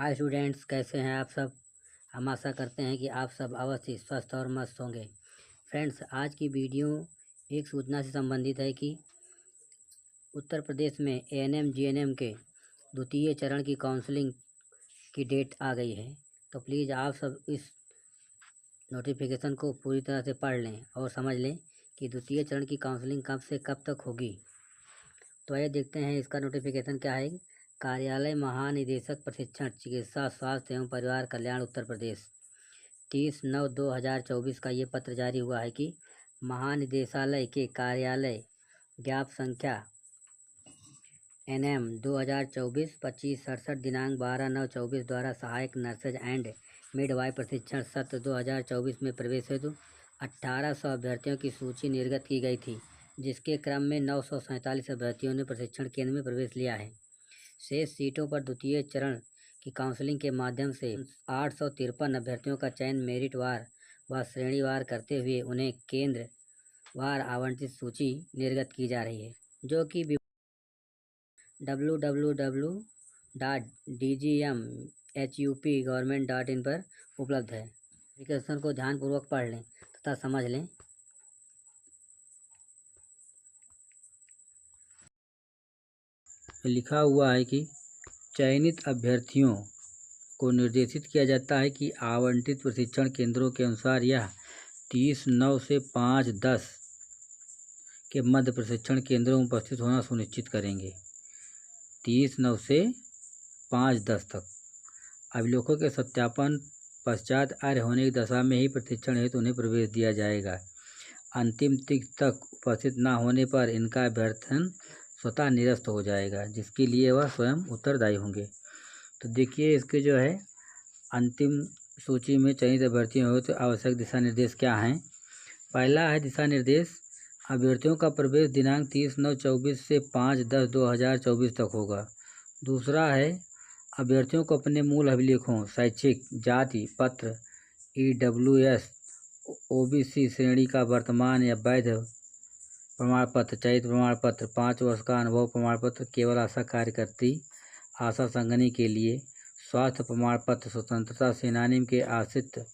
Hi students, कैसे हैं आप सब। हम आशा करते हैं कि आप सब अवश्य स्वस्थ और मस्त होंगे। फ्रेंड्स, आज की वीडियो एक सूचना से संबंधित है कि उत्तर प्रदेश में एएनएम जीएनएम के द्वितीय चरण की काउंसलिंग की डेट आ गई है। तो प्लीज़ आप सब इस नोटिफिकेशन को पूरी तरह से पढ़ लें और समझ लें कि द्वितीय चरण की काउंसलिंग कब से कब तक होगी। तो आइए देखते हैं इसका नोटिफिकेशन क्या है। कार्यालय महानिदेशक प्रशिक्षण चिकित्सा स्वास्थ्य एवं परिवार कल्याण उत्तर प्रदेश 30/9/2024 का ये पत्र जारी हुआ है कि महानिदेशालय के कार्यालय ज्ञाप संख्या NM 2024-25-67 दिनांक 12/9/24 द्वारा सहायक नर्सेज एंड मिडवाइफ प्रशिक्षण सत्र 2024 में प्रवेश हेतु 1800 अभ्यर्थियों की सूची निर्गत की गई थी, जिसके क्रम में 947 अभ्यर्थियों ने प्रशिक्षण केंद्र में प्रवेश लिया है। शेष सीटों पर द्वितीय चरण की काउंसलिंग के माध्यम से 853 अभ्यर्थियों का चयन मेरिट वार व श्रेणीवार करते हुए उन्हें केंद्र वार आवंटित सूची निर्गत की जा रही है, जो कि www.dgmhup.government.in पर उपलब्ध है। नोटिफिकेशन को ध्यानपूर्वक पढ़ लें तथा समझ लें। लिखा हुआ है कि चयनित अभ्यर्थियों को निर्देशित किया जाता है कि आवंटित प्रशिक्षण केंद्रों के अनुसार यह 30/9 से 5/10 के मध्य प्रशिक्षण केंद्रों में उपस्थित होना सुनिश्चित करेंगे। 30/9 से 5/10 तक अभिलेखों के सत्यापन पश्चात अर्ह होने की दशा में ही प्रशिक्षण हेतु उन्हें प्रवेश दिया जाएगा। अंतिम तिथि तक उपस्थित न होने पर इनका अभ्यर्थन स्वतः निरस्त हो जाएगा, जिसके लिए वह स्वयं उत्तरदायी होंगे। तो देखिए, इसके जो है अंतिम सूची में चयनित अभ्यर्थी हो तो आवश्यक दिशा निर्देश क्या हैं। पहला है दिशा निर्देश, अभ्यर्थियों का प्रवेश दिनांक 30/9/24 से 5/10/2024 तक होगा। दूसरा है, अभ्यर्थियों को अपने मूल अभिलेखों शैक्षिक जाति पत्र, EWS OBC श्रेणी का वर्तमान या वैध प्रमाण पत्र, चयित प्रमाण पत्र, 5 वर्ष का अनुभव प्रमाण पत्र केवल आशा कार्यकर्त्री आशा संगनी के लिए, स्वास्थ्य प्रमाण पत्र, स्वतंत्रता सेनानी के आश्रित,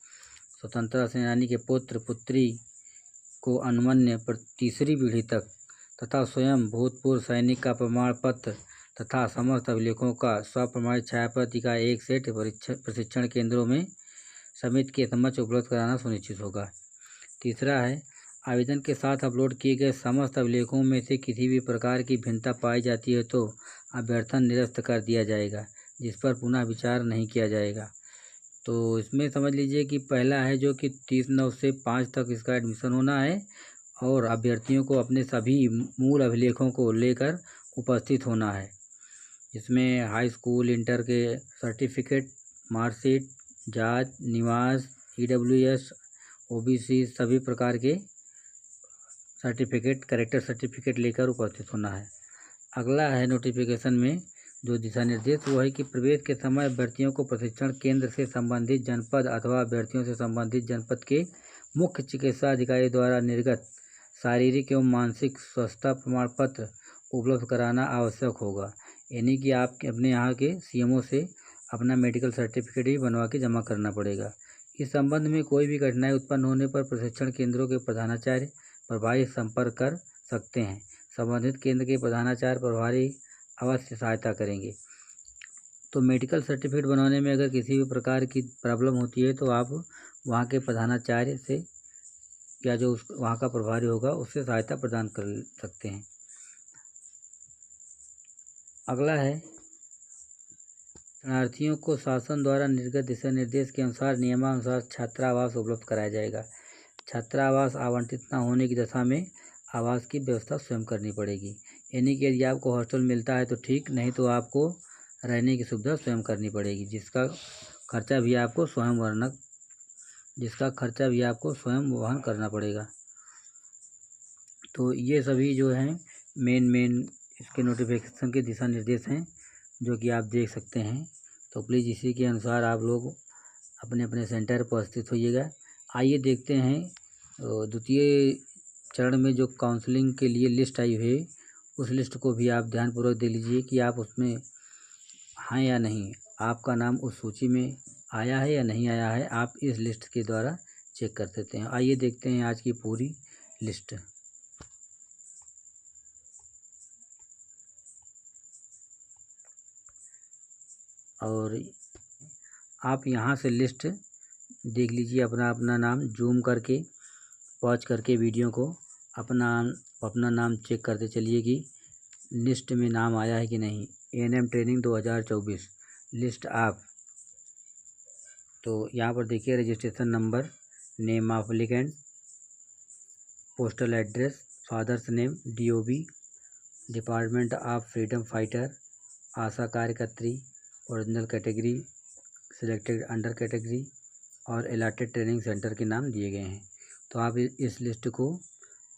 स्वतंत्रता सेनानी के पुत्र पुत्री को अनुमन्य तीसरी पीढ़ी तक तथा स्वयं भूतपूर्व सैनिक का प्रमाण पत्र तथा समस्त अभिलेखों का स्वप्रमाणित छायाप्रति का एक सेट प्रशिक्षण केंद्रों में समिति के समक्ष उपलब्ध कराना सुनिश्चित होगा। तीसरा है, आवेदन के साथ अपलोड किए गए समस्त अभिलेखों में से किसी भी प्रकार की भिन्नता पाई जाती है तो अभ्यर्थन निरस्त कर दिया जाएगा, जिस पर पुनः विचार नहीं किया जाएगा। तो इसमें समझ लीजिए कि पहला है जो कि 30/9 से 5 तक इसका एडमिशन होना है और अभ्यर्थियों को अपने सभी मूल अभिलेखों को लेकर उपस्थित होना है। इसमें हाई स्कूल इंटर के सर्टिफिकेट, मार्कशीट, जात, निवास, EWS OBC सभी प्रकार के सर्टिफिकेट, कैरेक्टर सर्टिफिकेट लेकर उपस्थित होना है। अगला है नोटिफिकेशन में जो दिशा निर्देश वो है कि प्रवेश के समय अभ्यर्थियों को प्रशिक्षण केंद्र से संबंधित जनपद अथवा अभ्यर्थियों से संबंधित जनपद के मुख्य चिकित्सा अधिकारी द्वारा निर्गत शारीरिक एवं मानसिक स्वस्थता प्रमाण पत्र उपलब्ध कराना आवश्यक होगा। यानी कि आप अपने यहाँ के CMO से अपना मेडिकल सर्टिफिकेट भी बनवा के जमा करना पड़ेगा। इस संबंध में कोई भी कठिनाई उत्पन्न होने पर प्रशिक्षण केंद्रों के प्रधानाचार्य प्रभारी संपर्क कर सकते हैं। संबंधित केंद्र के प्रधानाचार्य प्रभारी अवश्य सहायता करेंगे। तो मेडिकल सर्टिफिकेट बनाने में अगर किसी भी प्रकार की प्रॉब्लम होती है तो आप वहाँ के प्रधानाचार्य से या जो वहाँ का प्रभारी होगा उससे सहायता प्रदान कर सकते हैं। अगला है, शरणार्थियों को शासन द्वारा निर्गत दिशा निर्देश के अनुसार नियमानुसार छात्रावास उपलब्ध कराया जाएगा। छात्रावास आवंटित न होने की दशा में आवास की व्यवस्था स्वयं करनी पड़ेगी। यानी कि यदि आपको हॉस्टल मिलता है तो ठीक, नहीं तो आपको रहने की सुविधा स्वयं करनी पड़ेगी, जिसका खर्चा भी आपको स्वयं वहन करना पड़ेगा। तो ये सभी जो हैं मेन इसके नोटिफिकेशन के दिशा निर्देश हैं जो कि आप देख सकते हैं। तो प्लीज़ इसी के अनुसार आप लोग अपने अपने सेंटर पर उपस्थित होइएगा। आइए देखते हैं द्वितीय चरण में जो काउंसलिंग के लिए लिस्ट आई है उस लिस्ट को भी आप ध्यानपूर्वक देख लीजिए कि आप उसमें हैं या नहीं। आपका नाम उस सूची में आया है या नहीं आया है, आप इस लिस्ट के द्वारा चेक कर सकते हैं। आइए देखते हैं आज की पूरी लिस्ट। और आप यहाँ से लिस्ट देख लीजिए, अपना अपना नाम जूम करके पॉज करके वीडियो को अपना नाम चेक करते चलिए कि लिस्ट में नाम आया है कि नहीं। एएनएम ट्रेनिंग 2024 लिस्ट ऑफ, तो यहाँ पर देखिए registration number, name of applicant, postal address, father's name, DOB, department of freedom fighter, Asha कार्यकर्त्री, original category, selected under category और अलॉटेड ट्रेनिंग सेंटर के नाम दिए गए हैं। तो आप इस लिस्ट को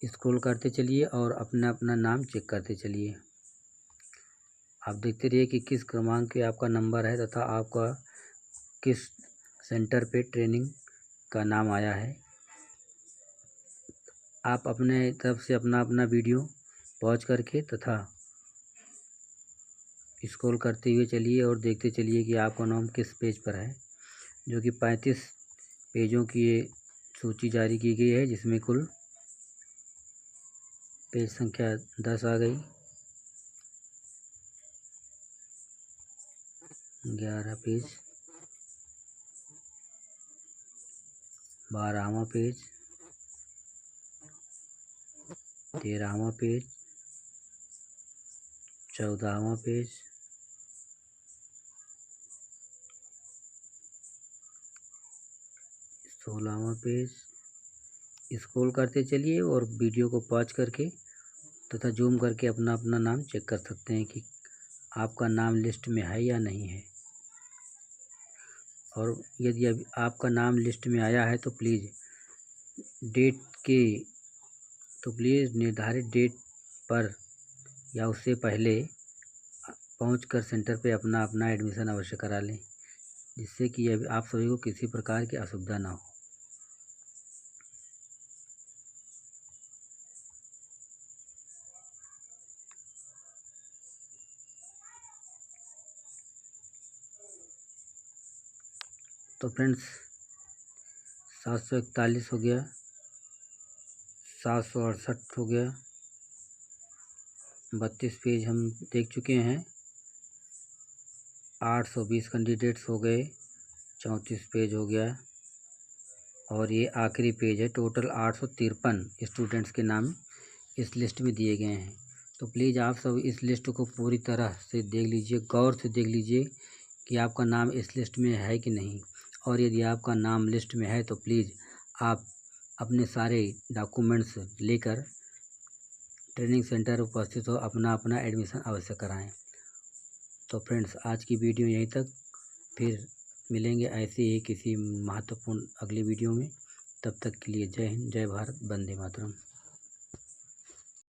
स्क्रॉल करते चलिए और अपना अपना नाम चेक करते चलिए। आप देखते रहिए कि किस क्रमांक के आपका नंबर है तथा आपका किस सेंटर पे ट्रेनिंग का नाम आया है। आप अपने तरफ से अपना अपना वीडियो पॉज करके तथा स्क्रॉल करते हुए चलिए और देखते चलिए कि आपका नाम किस पेज पर है, जो कि 35 पेजों की ये सूची जारी की गई है, जिसमें कुल पेज संख्या 10 आ गई। 11 पेज, 12वां पेज, 13वां पेज, 14वां पेज, 16वां पेज। स्क्रॉल करते चलिए और वीडियो को पॉज करके तथा जूम करके अपना अपना नाम चेक कर सकते हैं कि आपका नाम लिस्ट में है या नहीं है। और यदि अब आपका नाम लिस्ट में आया है तो प्लीज़ निर्धारित डेट पर या उससे पहले पहुंचकर सेंटर पे अपना अपना एडमिशन अवश्य करा लें, जिससे कि अब आप सभी को किसी प्रकार की असुविधा ना हो। तो फ्रेंड्स 741 हो गया, 768 हो गया, 32 पेज हम देख चुके हैं, 820 कैंडिडेट्स हो गए, 34 पेज हो गया और ये आखिरी पेज है। टोटल 853 स्टूडेंट्स के नाम इस लिस्ट में दिए गए हैं। तो प्लीज़ आप सब इस लिस्ट को पूरी तरह से देख लीजिए, गौर से देख लीजिए कि आपका नाम इस लिस्ट में है कि नहीं। और यदि आपका नाम लिस्ट में है तो प्लीज़ आप अपने सारे डॉक्यूमेंट्स लेकर ट्रेनिंग सेंटर उपस्थित हो, अपना अपना एडमिशन अवश्य कराएं। तो फ्रेंड्स आज की वीडियो यहीं तक, फिर मिलेंगे ऐसे ही किसी महत्वपूर्ण अगली वीडियो में। तब तक के लिए जय हिंद, जय भारत, वंदे मातरम।